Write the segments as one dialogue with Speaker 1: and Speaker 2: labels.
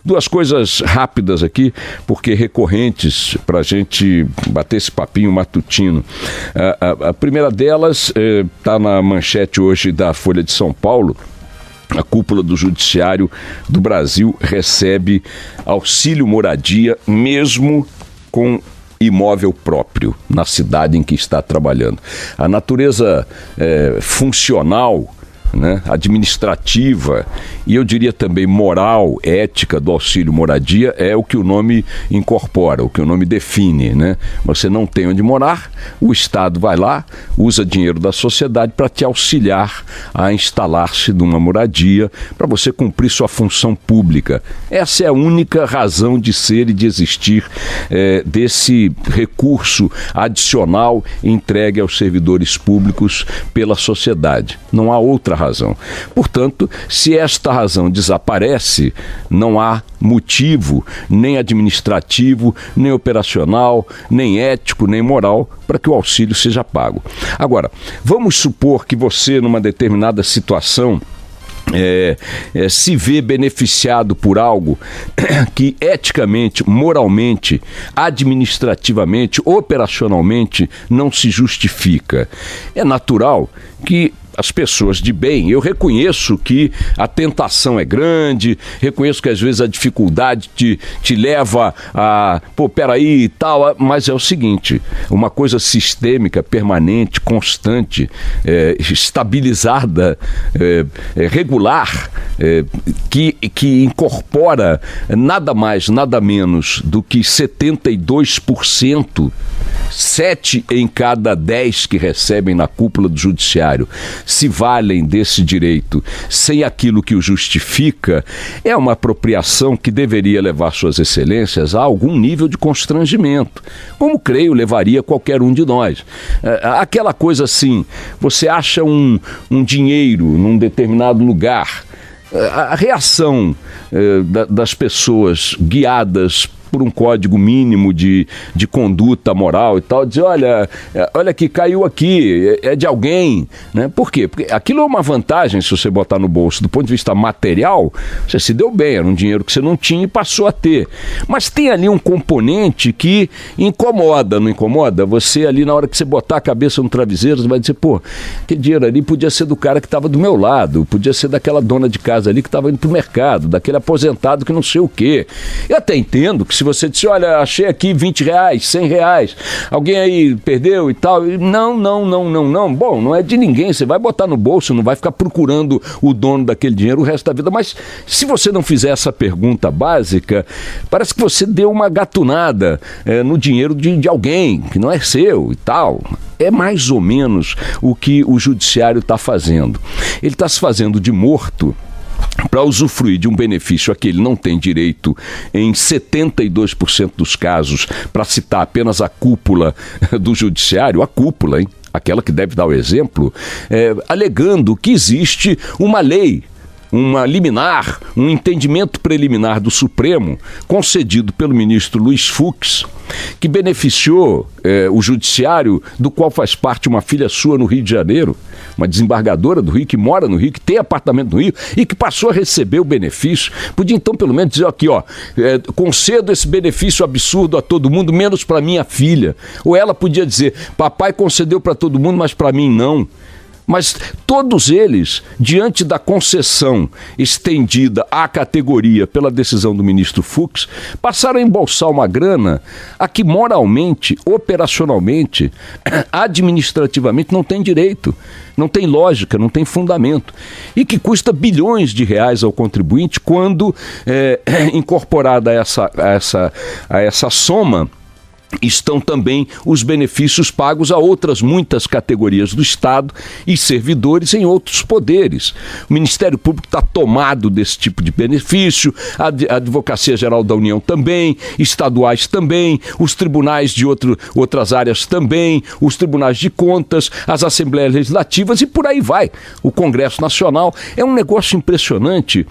Speaker 1: Duas coisas rápidas aqui, porque recorrentes, para a gente bater esse papinho matutino. A primeira delas está na manchete hoje da Folha de São Paulo. A cúpula do Judiciário do Brasil recebe auxílio moradia mesmo com imóvel próprio na cidade em que está trabalhando. A natureza funcional, né, administrativa e eu diria também moral, ética do auxílio moradia é o que o nome incorpora, o que o nome define, né? Você não tem onde morar, o Estado vai lá, usa dinheiro da sociedade para te auxiliar a instalar-se numa moradia, para você cumprir sua função pública. Essa é a única razão de ser e de existir desse recurso adicional entregue aos servidores públicos pela sociedade. Não há outra razão. Portanto, se esta razão desaparece, não há motivo nem administrativo, nem operacional, nem ético, nem moral para que o auxílio seja pago. Agora, vamos supor que você, numa determinada situação, se vê beneficiado por algo que eticamente, moralmente, administrativamente, operacionalmente não se justifica. É natural que as pessoas de bem, eu reconheço que a tentação é grande, reconheço que às vezes a dificuldade te leva a, peraí e tal, mas é o seguinte, uma coisa sistêmica, permanente, constante, estabilizada, regular, que incorpora nada mais, nada menos do que 72%, 7 em cada 10 que recebem na cúpula do Judiciário se valem desse direito sem aquilo que o justifica, é uma apropriação que deveria levar suas excelências a algum nível de constrangimento, como creio levaria qualquer um de nós. Aquela coisa assim, você acha um dinheiro num determinado lugar, a reação das pessoas guiadas por um código mínimo de conduta moral e tal, dizer, olha que caiu aqui, é de alguém, né? Por quê? Porque aquilo é uma vantagem se você botar no bolso, do ponto de vista material, você se deu bem, era um dinheiro que você não tinha e passou a ter. Mas tem ali um componente que incomoda, não incomoda? Você ali, na hora que você botar a cabeça no travesseiro, você vai dizer, aquele dinheiro ali podia ser do cara que estava do meu lado, podia ser daquela dona de casa ali que estava indo pro mercado, daquele aposentado que não sei o quê. Eu até entendo que se você disser, olha, achei aqui R$20, R$100, alguém aí perdeu e tal, não, bom, não é de ninguém, você vai botar no bolso, não vai ficar procurando o dono daquele dinheiro o resto da vida, mas se você não fizer essa pergunta básica, parece que você deu uma gatunada no dinheiro de alguém, que não é seu e tal. É mais ou menos o que o judiciário está fazendo. Ele está se fazendo de morto para usufruir de um benefício a que ele não tem direito em 72% dos casos, para citar apenas a cúpula do judiciário, a cúpula, hein? Aquela que deve dar o exemplo, alegando que existe uma lei, uma liminar, um entendimento preliminar do Supremo, concedido pelo ministro Luiz Fux, que beneficiou o judiciário, do qual faz parte uma filha sua no Rio de Janeiro, uma desembargadora do Rio, que mora no Rio, que tem apartamento no Rio e que passou a receber o benefício. Podia então pelo menos dizer aqui, concedo esse benefício absurdo a todo mundo, menos para minha filha. Ou ela podia dizer, papai concedeu para todo mundo, mas para mim não. Mas todos eles, diante da concessão estendida à categoria pela decisão do ministro Fux, passaram a embolsar uma grana a que moralmente, operacionalmente, administrativamente não tem direito, não tem lógica, não tem fundamento, e que custa bilhões de reais ao contribuinte quando incorporada a essa soma, estão também os benefícios pagos a outras muitas categorias do Estado e servidores em outros poderes. O Ministério Público está tomado desse tipo de benefício, a Advocacia Geral da União também, estaduais também, os tribunais de outras áreas também, os tribunais de contas, as assembleias legislativas e por aí vai. O Congresso Nacional é um negócio impressionante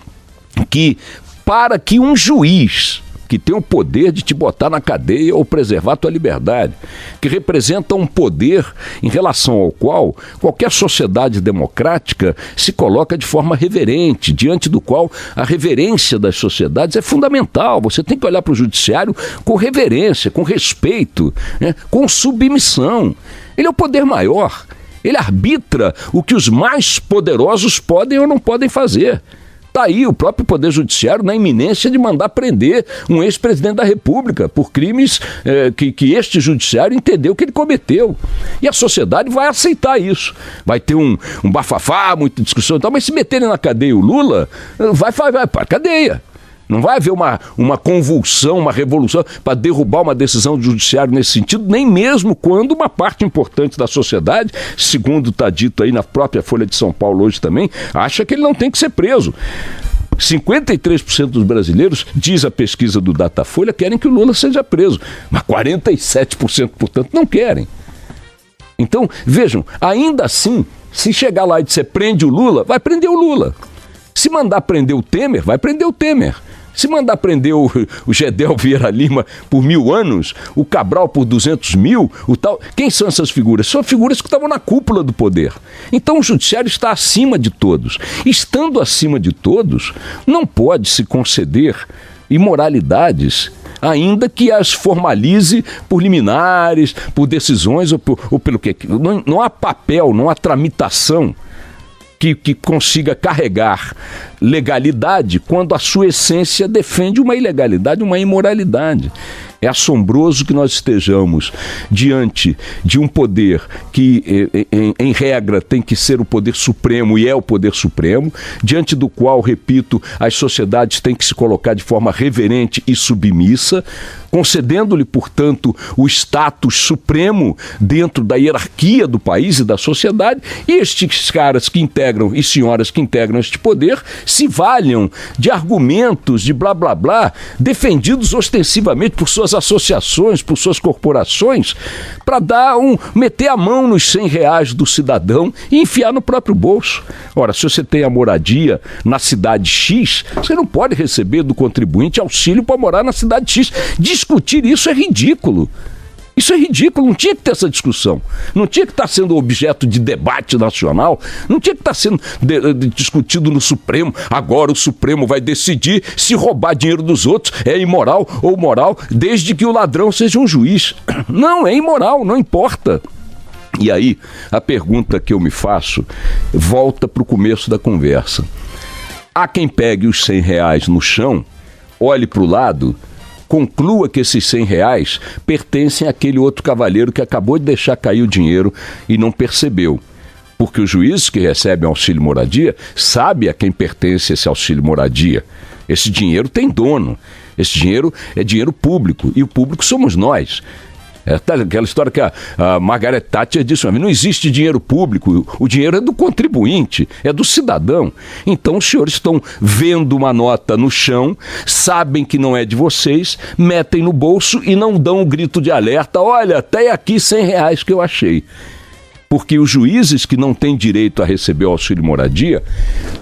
Speaker 1: que, para que um juiz que tem o poder de te botar na cadeia ou preservar a tua liberdade, que representa um poder em relação ao qual qualquer sociedade democrática se coloca de forma reverente, diante do qual a reverência das sociedades é fundamental. Você tem que olhar para o judiciário com reverência, com respeito, né? Com submissão. Ele é o poder maior. Ele arbitra o que os mais poderosos podem ou não podem fazer. Está aí o próprio Poder Judiciário na iminência de mandar prender um ex-presidente da República por crimes que este judiciário entendeu que ele cometeu. E a sociedade vai aceitar isso. Vai ter um bafafá, muita discussão e tal, mas se meterem na cadeia o Lula, vai para a cadeia. Não vai haver uma convulsão, uma revolução para derrubar uma decisão do judiciário nesse sentido, nem mesmo quando uma parte importante da sociedade, segundo está dito aí na própria Folha de São Paulo hoje também, acha que ele não tem que ser preso. 53% dos brasileiros, diz a pesquisa do Datafolha, querem que o Lula seja preso, mas 47%, portanto, não querem. Então, vejam, ainda assim, se chegar lá e disser prende o Lula, vai prender o Lula. Se mandar prender o Temer, vai prender o Temer. Se mandar prender o Gedel Vieira Lima por 1000 anos, o Cabral por 200 mil, o tal... Quem são essas figuras? São figuras que estavam na cúpula do poder. Então o judiciário está acima de todos. Estando acima de todos, não pode se conceder imoralidades, ainda que as formalize por liminares, por decisões ou pelo que... Não há papel, não há tramitação que consiga carregar legalidade quando a sua essência defende uma ilegalidade, uma imoralidade. É assombroso que nós estejamos diante de um poder que, em regra, tem que ser o poder supremo e é o poder supremo, diante do qual, repito, as sociedades têm que se colocar de forma reverente e submissa, concedendo-lhe, portanto, o status supremo dentro da hierarquia do país e da sociedade, e estes caras que integram e senhoras que integram este poder se valham de argumentos de blá blá blá, defendidos ostensivamente por suas associações, por suas corporações, para meter a mão nos R$100 do cidadão e enfiar no próprio bolso. Ora, se você tem a moradia na cidade X, você não pode receber do contribuinte auxílio para morar na cidade X. Discutir isso é ridículo. Isso é ridículo, não tinha que ter essa discussão. Não tinha que estar sendo objeto de debate nacional, não tinha que estar sendo discutido no Supremo. Agora o Supremo vai decidir se roubar dinheiro dos outros é imoral ou moral, desde que o ladrão seja um juiz. Não, é imoral, não importa. E aí, a pergunta que eu me faço volta para o começo da conversa. Há quem pegue os R$100 no chão, olhe para o lado, conclua que esses R$100 pertencem àquele outro cavalheiro que acabou de deixar cair o dinheiro e não percebeu. Porque os juízes que recebem auxílio moradia sabem a quem pertence esse auxílio moradia. Esse dinheiro tem dono. Esse dinheiro é dinheiro público e o público somos nós. É aquela história que a Margaret Thatcher disse, não existe dinheiro público, o dinheiro é do contribuinte, é do cidadão. Então os senhores estão vendo uma nota no chão, sabem que não é de vocês, metem no bolso e não dão um grito de alerta, olha, até aqui R$100 que eu achei. Porque os juízes que não têm direito a receber o auxílio moradia,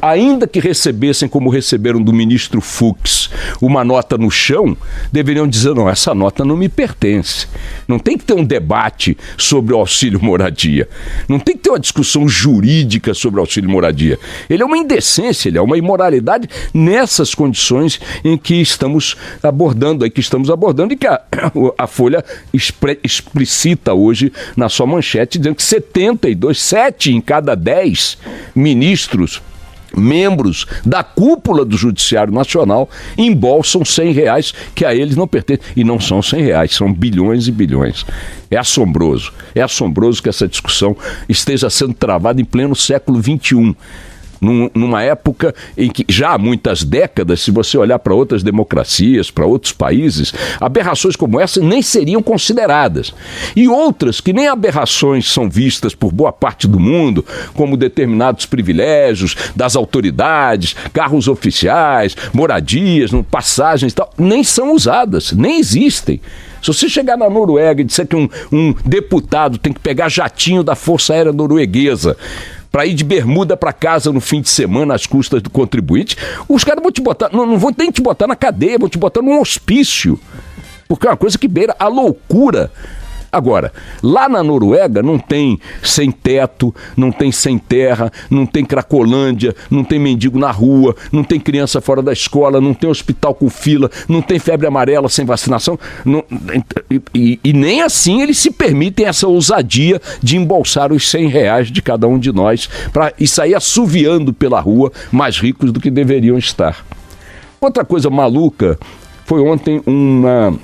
Speaker 1: ainda que recebessem como receberam do ministro Fux uma nota no chão, deveriam dizer, não, essa nota não me pertence. Não tem que ter um debate sobre o auxílio moradia. Não tem que ter uma discussão jurídica sobre o auxílio moradia. Ele é uma indecência, ele é uma imoralidade nessas condições em que estamos abordando, e que a Folha explicita hoje na sua manchete, dizendo que 7 em cada 10 ministros, membros da cúpula do Judiciário Nacional, embolsam R$100 que a eles não pertencem. E não são R$100, são bilhões e bilhões. É assombroso que essa discussão esteja sendo travada em pleno século XXI. Numa época em que, já há muitas décadas, se você olhar para outras democracias, para outros países, aberrações como essa nem seriam consideradas. E outras que nem aberrações são vistas por boa parte do mundo, como determinados privilégios das autoridades, carros oficiais, moradias, passagens e tal, nem são usadas, nem existem. Se você chegar na Noruega e disser que um deputado tem que pegar jatinho da Força Aérea Norueguesa para ir de bermuda para casa no fim de semana às custas do contribuinte, os caras vão te botar, não vão nem te botar na cadeia, vão te botar num hospício, porque é uma coisa que beira a loucura. Agora, lá na Noruega não tem sem teto, não tem sem terra, não tem cracolândia, não tem mendigo na rua, não tem criança fora da escola, não tem hospital com fila, não tem febre amarela sem vacinação, e nem assim eles se permitem essa ousadia de embolsar os R$100 de cada um de nós e sair assoviando pela rua mais ricos do que deveriam estar. Outra coisa maluca foi ontem uma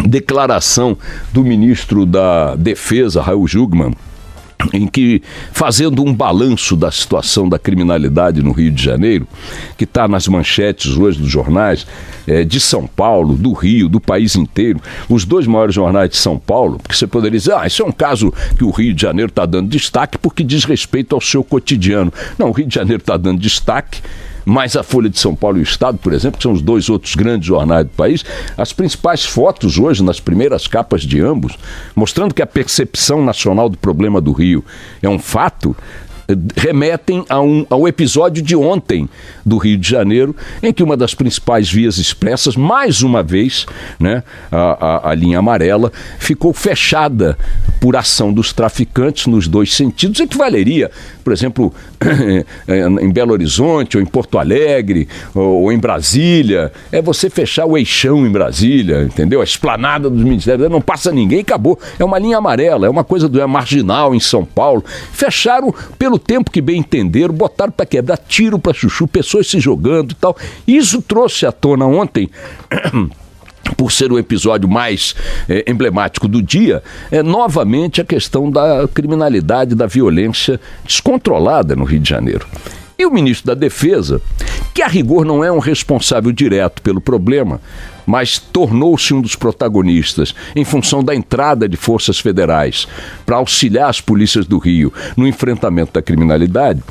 Speaker 1: declaração do ministro da Defesa, Raul Jungmann, em que, fazendo um balanço da situação da criminalidade no Rio de Janeiro, que está nas manchetes hoje dos jornais de São Paulo, do Rio, do país inteiro, os dois maiores jornais de São Paulo, porque você poderia dizer, isso é um caso que o Rio de Janeiro está dando destaque porque diz respeito ao seu cotidiano. Não, o Rio de Janeiro está dando destaque, mas a Folha de São Paulo e o Estado, por exemplo, que são os dois outros grandes jornais do país, as principais fotos hoje, nas primeiras capas de ambos, mostrando que a percepção nacional do problema do Rio é um fato, remetem ao episódio de ontem do Rio de Janeiro, em que uma das principais vias expressas, mais uma vez, né, a linha amarela, ficou fechada por ação dos traficantes nos dois sentidos, equivaleria, por exemplo, em Belo Horizonte, ou em Porto Alegre, ou em Brasília, é você fechar o eixão em Brasília, entendeu? A esplanada dos ministérios, não passa ninguém, acabou. É uma linha amarela, é uma coisa do marginal em São Paulo. Fecharam pelo tempo que bem entenderam, botaram para quebrar, tiro para chuchu, pessoas se jogando e tal. Isso trouxe à tona ontem, por ser o episódio mais emblemático do dia, novamente a questão da criminalidade, da violência descontrolada no Rio de Janeiro. E o ministro da Defesa, que a rigor não é um responsável direto pelo problema, mas tornou-se um dos protagonistas em função da entrada de forças federais para auxiliar as polícias do Rio no enfrentamento da criminalidade,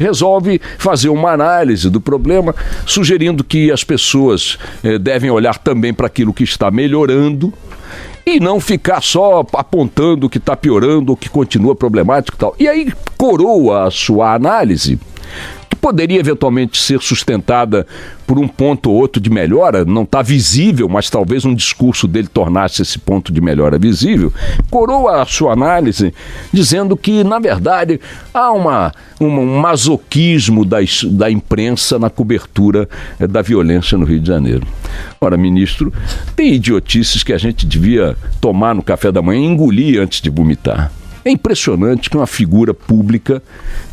Speaker 1: resolve fazer uma análise do problema, sugerindo que as pessoas devem olhar também para aquilo que está melhorando e não ficar só apontando o que está piorando ou que continua problemático e tal. E aí coroa a sua análise, que poderia eventualmente ser sustentada por um ponto ou outro de melhora, não está visível, mas talvez um discurso dele tornasse esse ponto de melhora visível, coroa a sua análise dizendo que, na verdade, há um masoquismo da imprensa na cobertura da violência no Rio de Janeiro. Ora, ministro, tem idiotices que a gente devia tomar no café da manhã e engolir antes de vomitar. É impressionante que uma figura pública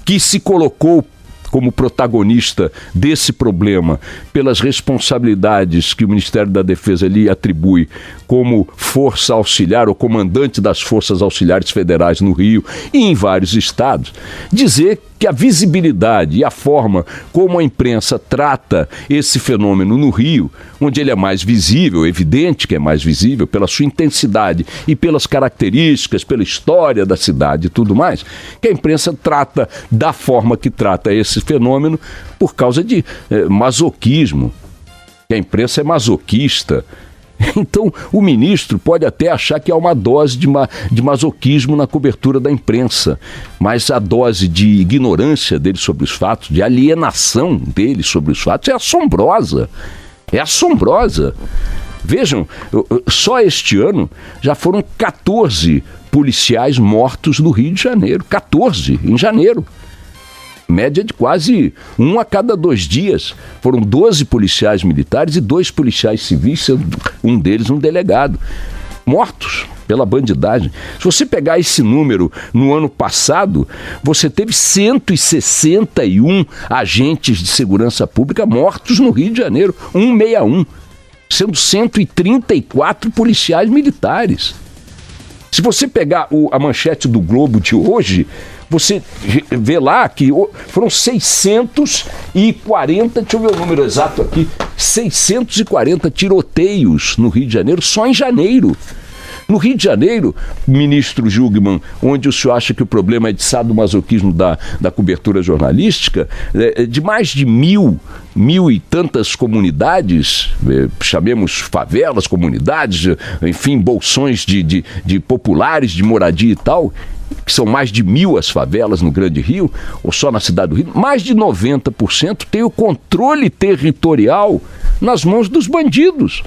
Speaker 1: que se colocou como protagonista desse problema pelas responsabilidades que o Ministério da Defesa lhe atribui como força auxiliar ou comandante das forças auxiliares federais no Rio e em vários estados, dizer que a visibilidade e a forma como a imprensa trata esse fenômeno no Rio, onde ele é mais visível, evidente que é mais visível pela sua intensidade e pelas características, pela história da cidade e tudo mais, que a imprensa trata da forma que trata esse fenômeno por causa de masoquismo, que a imprensa é masoquista. Então, o ministro pode até achar que há uma dose de masoquismo na cobertura da imprensa, mas a dose de ignorância dele sobre os fatos, de alienação dele sobre os fatos é assombrosa. É assombrosa. Vejam, só este ano já foram 14 policiais mortos no Rio de Janeiro. 14 em janeiro. Média de quase 1 a cada 2 dias. Foram 12 policiais militares e 2 policiais civis, sendo um deles um delegado, mortos pela bandidagem. Se você pegar esse número no ano passado, você teve 161 agentes de segurança pública mortos no Rio de Janeiro, 161, sendo 134 policiais militares. Se você pegar a manchete do Globo de hoje, você vê lá que foram 640, deixa eu ver o número exato aqui, 640 tiroteios no Rio de Janeiro, só em janeiro. No Rio de Janeiro, ministro Jungmann, onde o senhor acha que o problema é de sadomasoquismo da cobertura jornalística, de mais de mil e tantas comunidades, chamemos favelas, comunidades, enfim, bolsões de populares, de moradia e tal, que são mais de 1.000 as favelas no Grande Rio, ou só na cidade do Rio, mais de 90% tem o controle territorial nas mãos dos bandidos.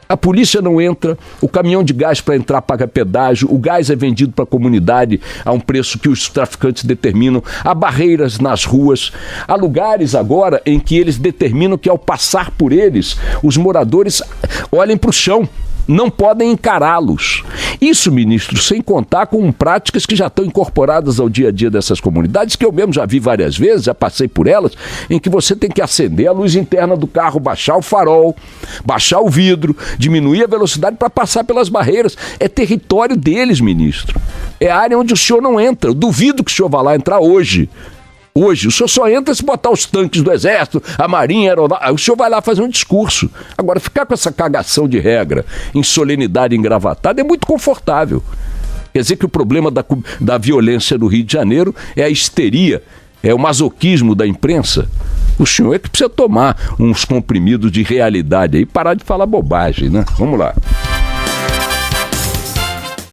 Speaker 1: A polícia não entra, o caminhão de gás para entrar paga pedágio, o gás é vendido para a comunidade a um preço que os traficantes determinam, há barreiras nas ruas, há lugares agora em que eles determinam que ao passar por eles, os moradores olhem para o chão. Não podem encará-los. Isso, ministro, sem contar com práticas que já estão incorporadas ao dia a dia dessas comunidades, que eu mesmo já vi várias vezes, já passei por elas, em que você tem que acender a luz interna do carro, baixar o farol, baixar o vidro, diminuir a velocidade para passar pelas barreiras. É território deles, ministro. É área onde o senhor não entra. Eu duvido que o senhor vá lá entrar hoje. Hoje, o senhor só entra se botar os tanques do Exército, a Marinha, a Aeronáutica. O senhor vai lá fazer um discurso. Agora, ficar com essa cagação de regra, em solenidade engravatada, é muito confortável. Quer dizer que o problema da violência no Rio de Janeiro é a histeria, é o masoquismo da imprensa. O senhor é que precisa tomar uns comprimidos de realidade aí e parar de falar bobagem, né? Vamos lá.